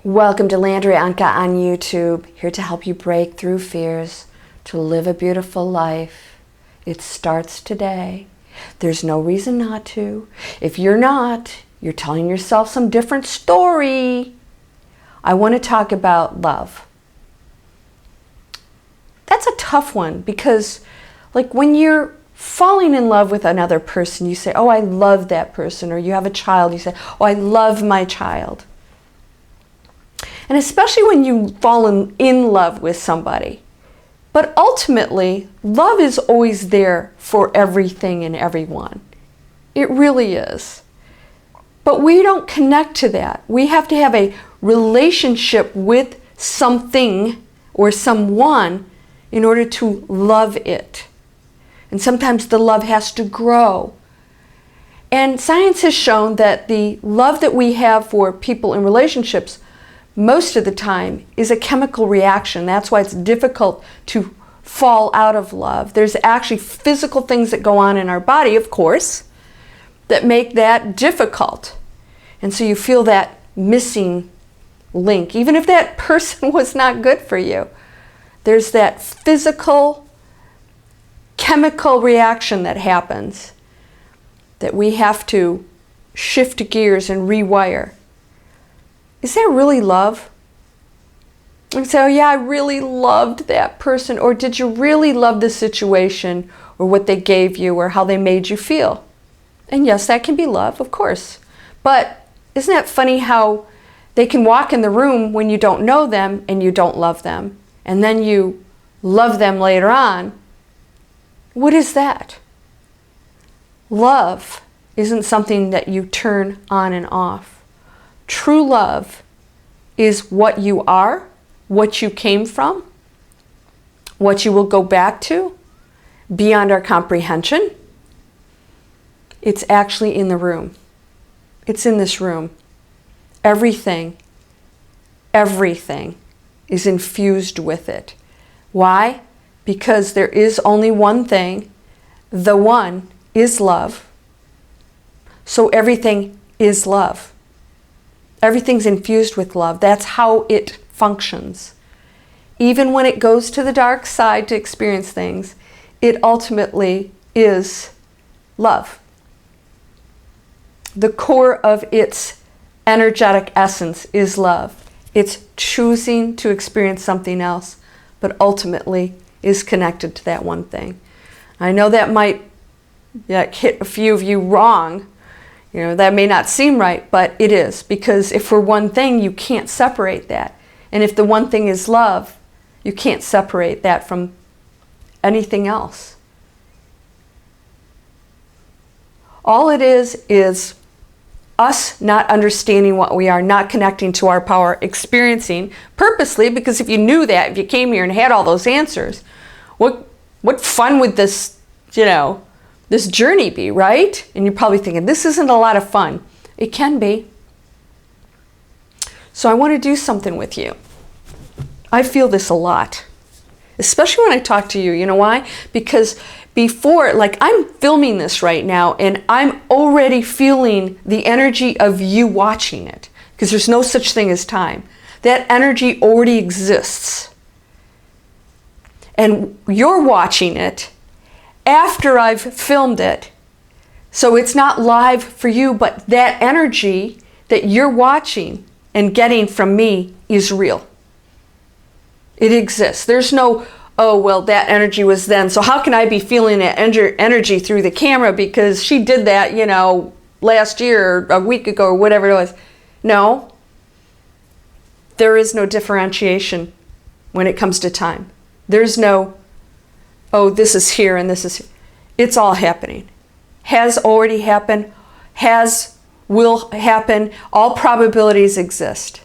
Welcome to Landry Anka on YouTube, here to help you break through fears, to live a beautiful life. It starts today. There's no reason not to. If you're not, you're telling yourself some different story. I want to talk about love. That's a tough one because, like, when you're falling in love with another person, you say, oh, I love that person. Or you have a child, you say, oh, I love my child. And especially when you fall in love with somebody. But ultimately, love is always there for everything and everyone. It really is. But we don't connect to that. We have to have a relationship with something or someone in order to love it. And sometimes the love has to grow. And science has shown that the love that we have for people in relationships most of the time is a chemical reaction. That's why it's difficult to fall out of love. There's actually physical things that go on in our body, of course, that make that difficult. And so you feel that missing link, even if that person was not good for you. There's that physical, chemical reaction that happens that we have to shift gears and rewire. Is that really love? And say, oh yeah, I really loved that person. Or did you really love the situation or what they gave you or how they made you feel? And yes, that can be love, of course. But isn't that funny how they can walk in the room when you don't know them and you don't love them, and then you love them later on? What is that? Love isn't something that you turn on and off. True love is what you are, what you came from, what you will go back to, beyond our comprehension. It's actually in the room. It's in this room. Everything is infused with it. Why? Because there is only one thing. The one is love. So everything is love. Everything's infused with love. That's how it functions. Even when it goes to the dark side to experience things, it ultimately is love. The core of its energetic essence is love. It's choosing to experience something else, but ultimately is connected to that one thing. I know that might hit a few of you wrong. You know, that may not seem right, but it is. Because if we're one thing, you can't separate that. And if the one thing is love, you can't separate that from anything else. All it is us not understanding what we are, not connecting to our power, experiencing purposely, because if you knew that, if you came here and had all those answers, what fun would this, this journey be, right? And you're probably thinking, this isn't a lot of fun. It can be. So I want to do something with you. I feel this a lot, especially when I talk to you. You know why? Because before, like, I'm filming this right now and I'm already feeling the energy of you watching it, because there's no such thing as time. That energy already exists. And you're watching it after I've filmed it. So it's not live for you, but that energy that you're watching and getting from me is real. It exists. There's no, oh, well, that energy was then, so how can I be feeling that energy through the camera because she did that, last year or a week ago or whatever it was. No. There is no differentiation when it comes to time. There's no, oh, this is here and this is here. It's all happening. Has already happened. Will happen. All probabilities exist.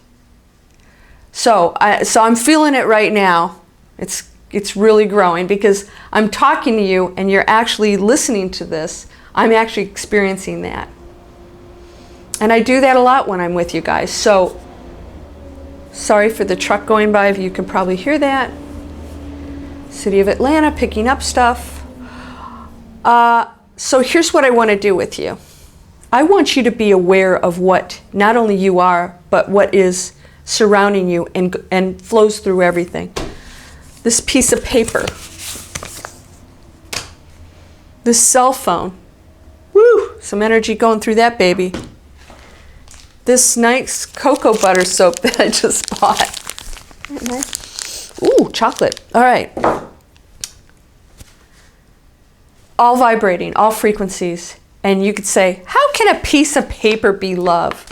So I'm feeling it right now. It's really growing because I'm talking to you and you're actually listening to this. I'm actually experiencing that. And I do that a lot when I'm with you guys. So sorry for the truck going by. You can probably hear that. City of Atlanta picking up stuff. So here's what I want to do with you. I want you to be aware of what not only you are, but what is surrounding you and flows through everything. This piece of paper, this cell phone, woo, some energy going through that baby. This nice cocoa butter soap that I just bought. Isn't that nice? Ooh, chocolate. All right. All vibrating, all frequencies. And you could say, how can a piece of paper be love?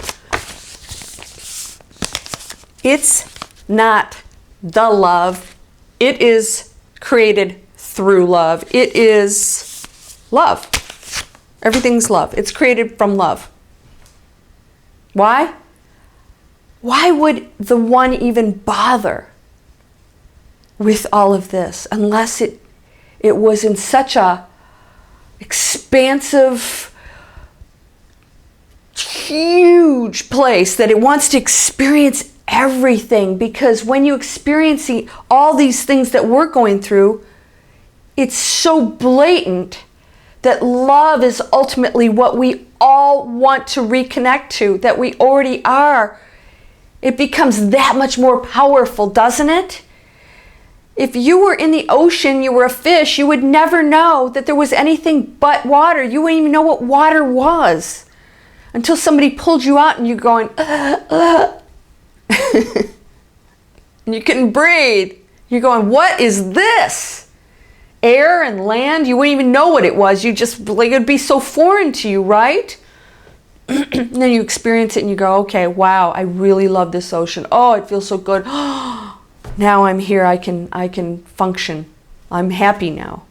It's not the love. It is created through love. It is love. Everything's love. It's created from love. Why? Why would the one even bother with all of this unless it was in such a expansive, huge place that it wants to experience everything? Because when you experience all these things that we're going through, it's so blatant that love is ultimately what we all want to reconnect to, that we already are. It becomes that much more powerful, doesn't it? If you were in the ocean, you were a fish, you would never know that there was anything but water. You wouldn't even know what water was until somebody pulled you out and you're going, and you couldn't breathe. You're going, what is this? Air and land, you wouldn't even know what it was. You just, like, it'd be so foreign to you, right? And then you experience it and you go, okay, wow, I really love this ocean. Oh, it feels so good. Now I'm here, I can function. I'm happy now.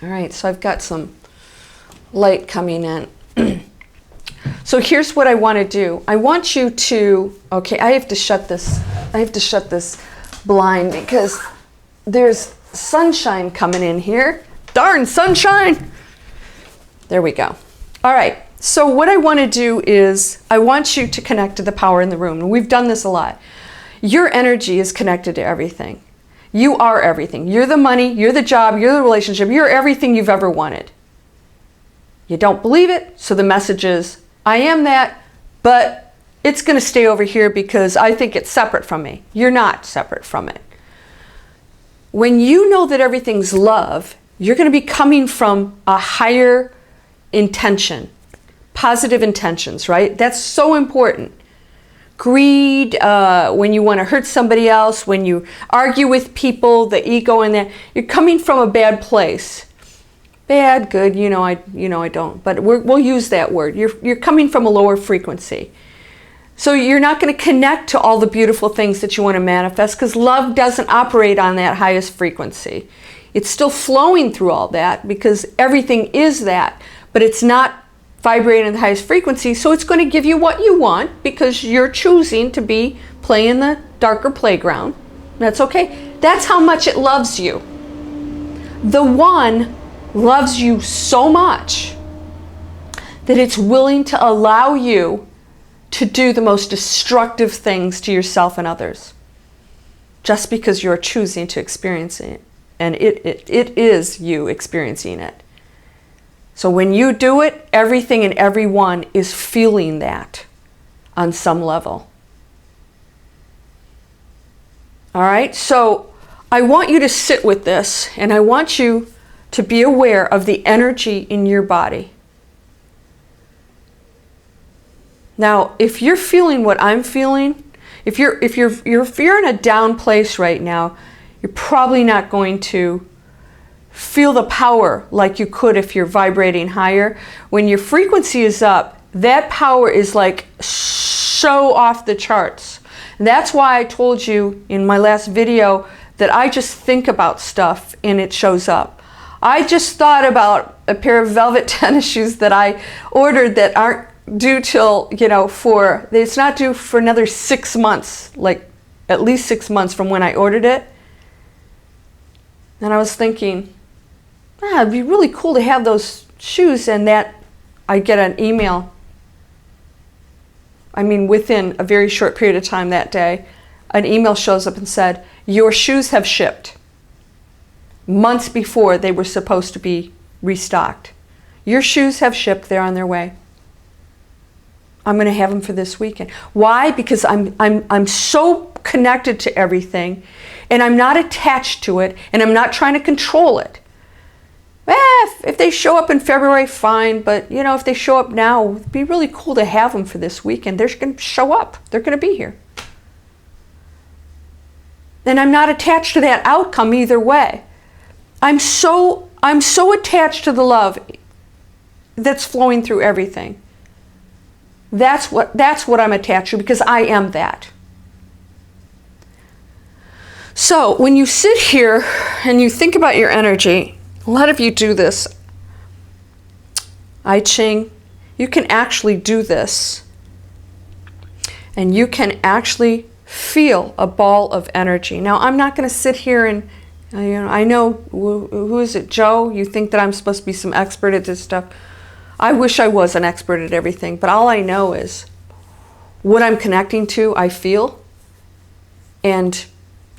All right, so I've got some light coming in. So here's what I want to do. I want you to, okay, I have to shut this blind because there's sunshine coming in here. Darn sunshine. There we go. All right. So what I want to do is I want you to connect to the power in the room. And we've done this a lot. Your energy is connected to everything. You are everything. You're the money, you're the job, you're the relationship, you're everything you've ever wanted. You don't believe it, so the message is, I am that, but it's going to stay over here because I think it's separate from me. You're not separate from it. When you know that everything's love, you're going to be coming from a higher intention, positive intentions, right? That's so important. Greed, when you want to hurt somebody else, when you argue with people, the ego in that, you're coming from a bad place. Bad, good, I don't, but we'll use that word. You're coming from a lower frequency. So you're not going to connect to all the beautiful things that you want to manifest because love doesn't operate on that highest frequency. It's still flowing through all that because everything is that, but it's not vibrating at the highest frequency, so it's going to give you what you want because you're choosing to be playing the darker playground. That's okay. That's how much it loves you. The one loves you so much that it's willing to allow you to do the most destructive things to yourself and others just because you're choosing to experience it, and it is you experiencing it. So when you do it, everything and everyone is feeling that on some level. All right, so I want you to sit with this, and I want you to be aware of the energy in your body. Now, if you're feeling what I'm feeling, if you're in a down place right now, you're probably not going to feel the power like you could if you're vibrating higher. When your frequency is up, that power is like so off the charts. And that's why I told you in my last video that I just think about stuff and it shows up. I just thought about a pair of velvet tennis shoes that I ordered that aren't due till, it's not due for another 6 months, like at least 6 months from when I ordered it. And I was thinking, it'd be really cool to have those shoes, and that I get an email. Within a very short period of time that day, an email shows up and said, your shoes have shipped. Months before they were supposed to be restocked. Your shoes have shipped, they're on their way. I'm going to have them for this weekend. Why? Because I'm so connected to everything, and I'm not attached to it, and I'm not trying to control it. If they show up in February, fine, but you know, if they show up now, it'd be really cool to have them for this weekend. They're going to show up. They're going to be here. And I'm not attached to that outcome either way. I'm so attached to the love that's flowing through everything. That's what I'm attached to, because I am that. So when you sit here and you think about your energy, a lot of you do this. I Ching, you can actually do this. And you can actually feel a ball of energy. Now, I'm not going to sit here and, I know, who is it, Joe? You think that I'm supposed to be some expert at this stuff. I wish I was an expert at everything, but all I know is what I'm connecting to, I feel, and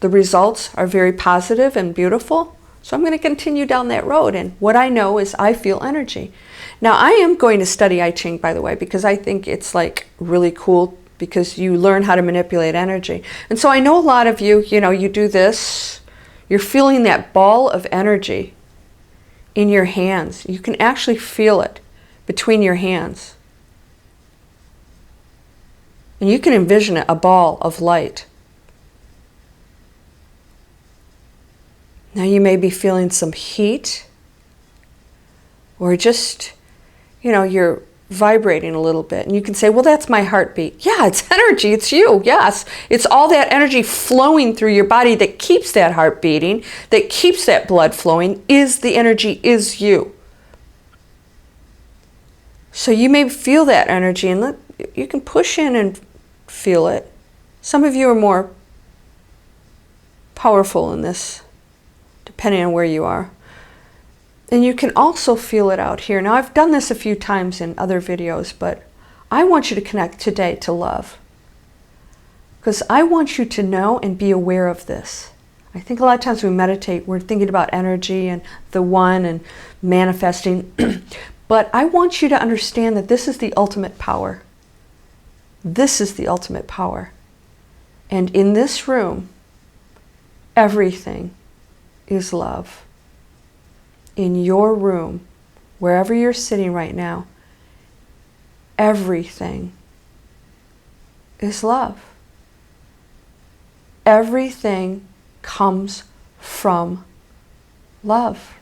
the results are very positive and beautiful. So I'm going to continue down that road, and what I know is I feel energy. Now, I am going to study I Ching, by the way, because I think it's like really cool, because you learn how to manipulate energy. And so I know a lot of you, you do this, you're feeling that ball of energy in your hands. You can actually feel it between your hands. And you can envision it, a ball of light. Now you may be feeling some heat, or just, you're vibrating a little bit. And you can say, well, that's my heartbeat. Yeah, it's energy, it's you, yes. It's all that energy flowing through your body that keeps that heart beating, that keeps that blood flowing, the energy is you. So you may feel that energy, and you can push in and feel it. Some of you are more powerful in this, depending on where you are. And you can also feel it out here. Now, I've done this a few times in other videos, but I want you to connect today to love, because I want you to know and be aware of this. I think a lot of times we meditate, we're thinking about energy and the one and manifesting. But I want you to understand that this is the ultimate power. This is the ultimate power. And in this room, everything is love. In your room, wherever you're sitting right now, everything is love. Everything comes from love,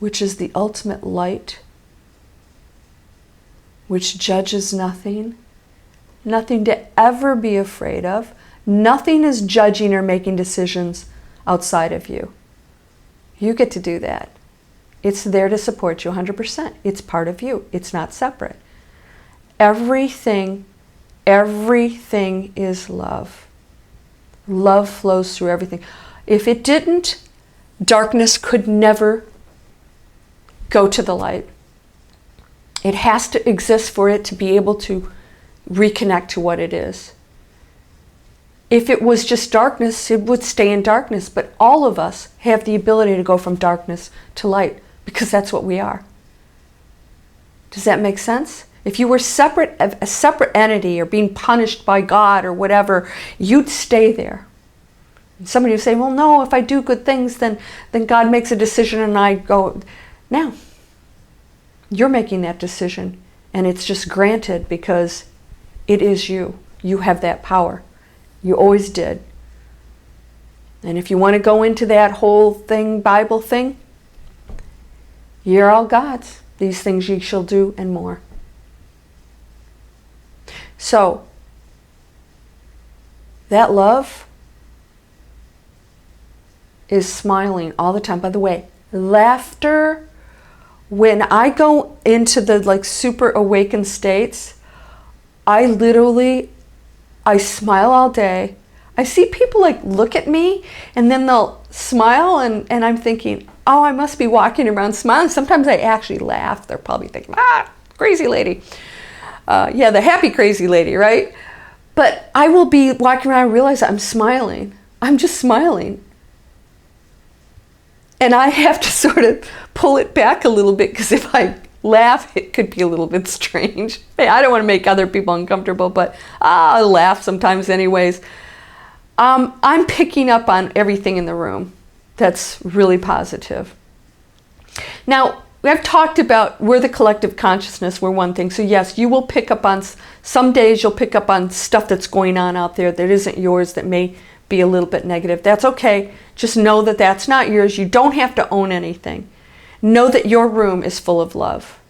which is the ultimate light, which judges nothing, nothing to ever be afraid of. Nothing is judging or making decisions outside of you. You get to do that. It's there to support you 100%. It's part of you. It's not separate. Everything is love. Love flows through everything. If it didn't, darkness could never go to the light. It has to exist for it to be able to reconnect to what it is. If it was just darkness, it would stay in darkness. But all of us have the ability to go from darkness to light, because that's what we are. Does that make sense? If you were separate, a separate entity, or being punished by God or whatever, you'd stay there. And somebody would say, well, no, if I do good things, then God makes a decision and I go. Now, you're making that decision, and it's just granted because it is you. You have that power. You always did. And if you want to go into that whole thing, Bible thing, you're all God's. These things ye shall do and more. So, that love is smiling all the time. By the way, laughter, when I go into the super awakened states, I smile all day. I see people look at me, and then they'll smile, and I'm thinking, oh, I must be walking around smiling. Sometimes I actually laugh. They're probably thinking, crazy lady. Yeah, the happy crazy lady, right? But I will be walking around and realize I'm smiling. I'm just smiling. And I have to sort of pull it back a little bit, because if I laugh. It could be a little bit strange. Hey, I don't want to make other people uncomfortable, but I laugh sometimes anyways. I'm picking up on everything in the room that's really positive. Now, I've talked about we're the collective consciousness, we're one thing. So yes, you will pick up on, some days you'll pick up on stuff that's going on out there that isn't yours, that may be a little bit negative. That's okay. Just know that that's not yours. You don't have to own anything. Know that your room is full of love.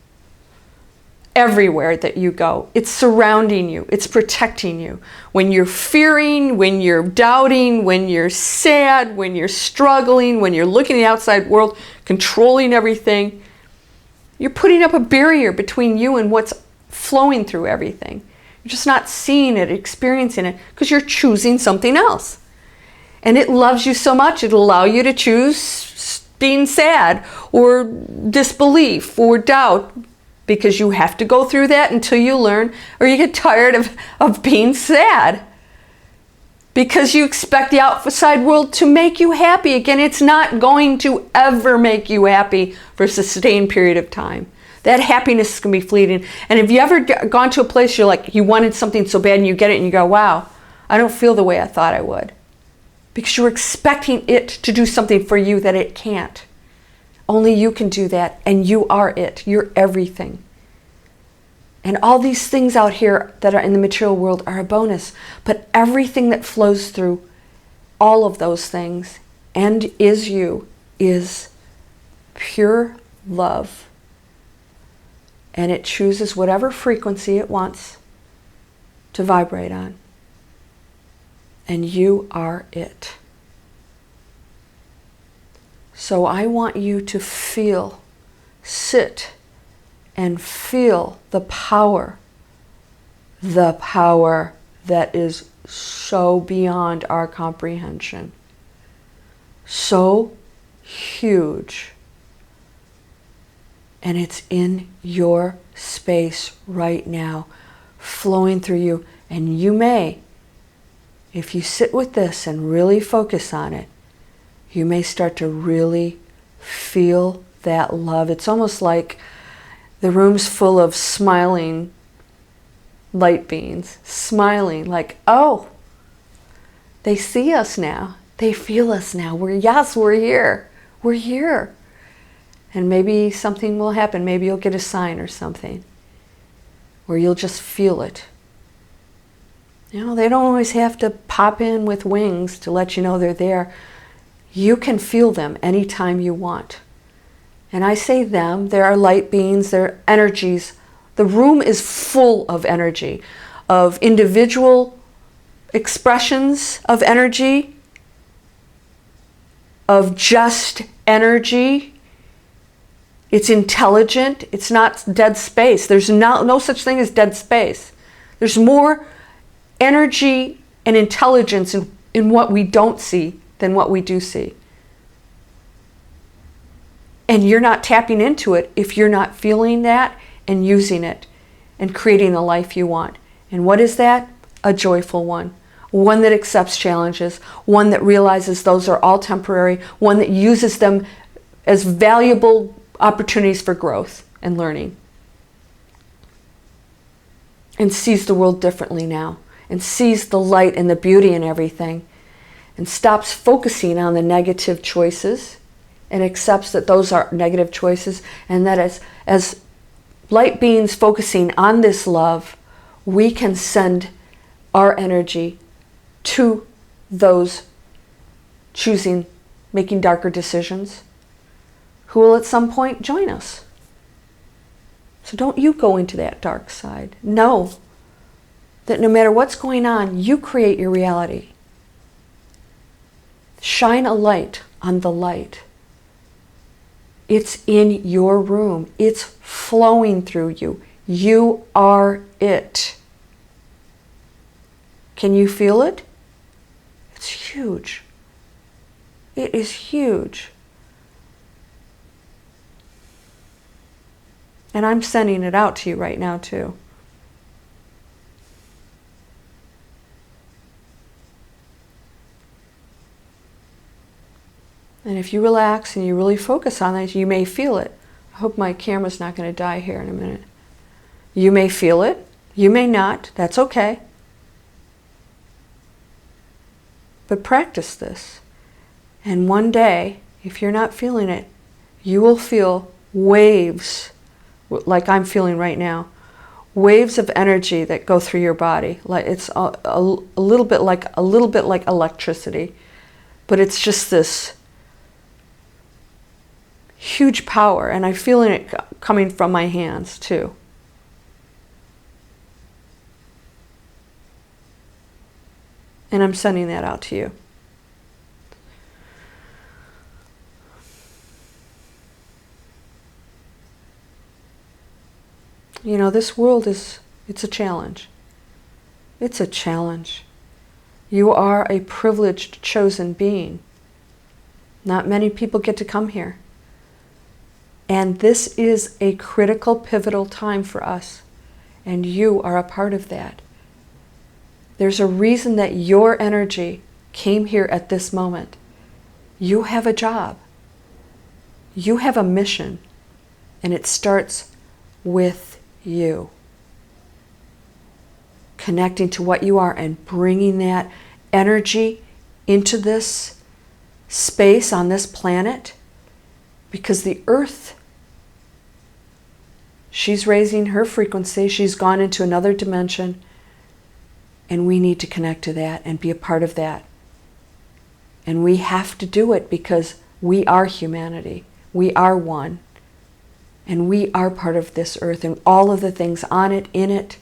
Everywhere that you go, it's surrounding you, it's protecting you. When you're fearing, when you're doubting, when you're sad, when you're struggling, when you're looking at the outside world, controlling everything, you're putting up a barrier between you and what's flowing through everything. You're just not seeing it, experiencing it, because you're choosing something else. And it loves you so much, it'll allow you to choose being sad or disbelief or doubt, because you have to go through that until you learn, or you get tired of being sad. Because you expect the outside world to make you happy. Again, it's not going to ever make you happy for a sustained period of time. That happiness is going to be fleeting. And have you ever gone to a place you wanted something so bad and you get it and you go, wow, I don't feel the way I thought I would. Because you're expecting it to do something for you that it can't. Only you can do that, and you are it. You're everything. And all these things out here that are in the material world are a bonus. But everything that flows through all of those things and is you is pure love. And it chooses whatever frequency it wants to vibrate on. And you are it. So I want you to sit and feel the power that is so beyond our comprehension, so huge. And it's in your space right now, flowing through you. And you may, if you sit with this and really focus on it, you may start to really feel that love. It's almost like the room's full of smiling light beings, smiling like, oh, they see us now. They feel us now. We're here. We're here. And maybe something will happen. Maybe you'll get a sign or something, or you'll just feel it. You know, they don't always have to pop in with wings to let you know they're there. You can feel them anytime you want. And I say them, there are light beings, there are energies. The room is full of energy, of individual expressions of energy, of just energy. It's intelligent. It's not dead space. There's no such thing as dead space. There's more energy and intelligence in what we don't see than what we do see. And you're not tapping into it if you're not feeling that and using it and creating the life you want. And what is that? A joyful one. One that accepts challenges. One that realizes those are all temporary. One that uses them as valuable opportunities for growth and learning. And sees the world differently now. And sees the light and the beauty in everything. And stops focusing on the negative choices and accepts that those are negative choices, and that as light beings focusing on this love, we can send our energy to those choosing, making darker decisions, who will at some point join us. So don't you go into that dark side. Know that no matter what's going on, you create your reality. Shine a light on the light. It's in your room. It's flowing through you. You are it. Can you feel it? It's huge. It is huge. And I'm sending it out to you right now too. And if you relax and you really focus on it, you may feel it. I hope my camera's not going to die here in a minute. You may feel it. You may not. That's okay. But practice this. And one day, if you're not feeling it, you will feel waves, like I'm feeling right now. Waves of energy that go through your body. Like it's a little bit like electricity. But it's just this huge power, and I'm feeling it coming from my hands too. And I'm sending that out to you. You know, this world it's a challenge. It's a challenge. You are a privileged, chosen being. Not many people get to come here. And this is a critical, pivotal time for us. And you are a part of that. There's a reason that your energy came here at this moment. You have a job. You have a mission. And it starts with you. Connecting to what you are and bringing that energy into this space on this planet. Because the earth, she's raising her frequency. She's gone into another dimension. And we need to connect to that and be a part of that. And we have to do it because we are humanity. We are one. And we are part of this earth and all of the things on it, in it,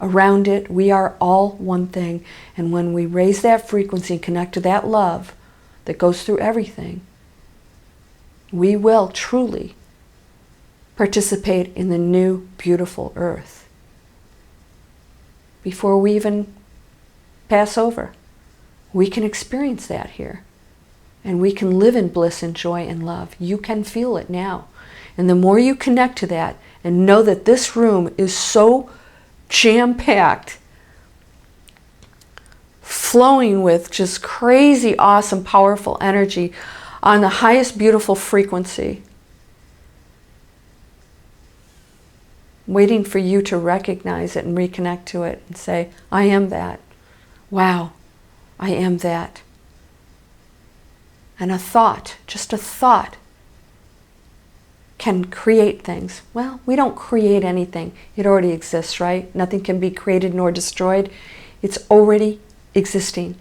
around it. We are all one thing. And when we raise that frequency and connect to that love that goes through everything, we will truly participate in the new, beautiful earth. Before we even pass over, we can experience that here. And we can live in bliss and joy and love. You can feel it now. And the more you connect to that and know that this room is so jam-packed, flowing with just crazy, awesome, powerful energy on the highest beautiful frequency, waiting for you to recognize it and reconnect to it and say, I am that. Wow, I am that. And a thought, just a thought, can create things. Well, we don't create anything. It already exists, right? Nothing can be created nor destroyed. It's already existing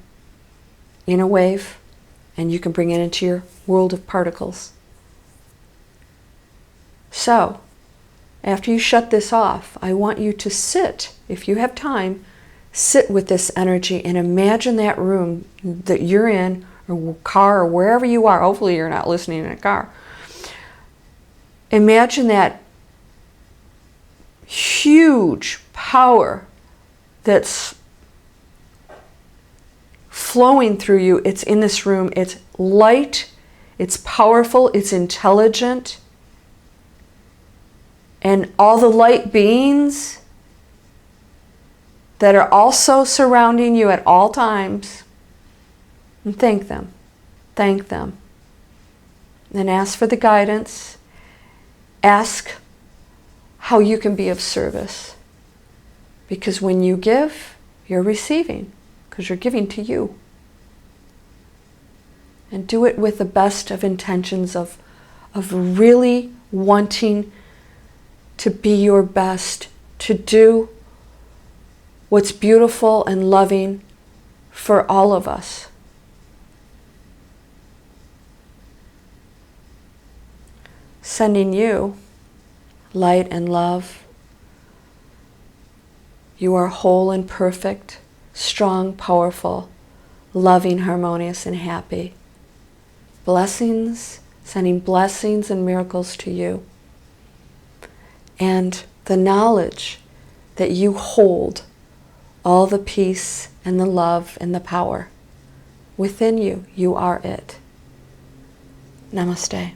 in a wave, and you can bring it into your world of particles. So, after you shut this off, I want you to sit, if you have time, sit with this energy and imagine that room that you're in, or car, or wherever you are. Hopefully you're not listening in a car. Imagine that huge power that's flowing through you. It's in this room. It's light. It's powerful. It's intelligent. And all the light beings that are also surrounding you at all times. And thank them. Thank them. And ask for the guidance. Ask how you can be of service. Because when you give, you're receiving. Because you're giving to you. And do it with the best of intentions of really wanting to be your best, to do what's beautiful and loving for all of us. Sending you light and love. You are whole and perfect, strong, powerful, loving, harmonious, and happy. Blessings, sending blessings and miracles to you. And the knowledge that you hold all the peace and the love and the power within you. You are it. Namaste.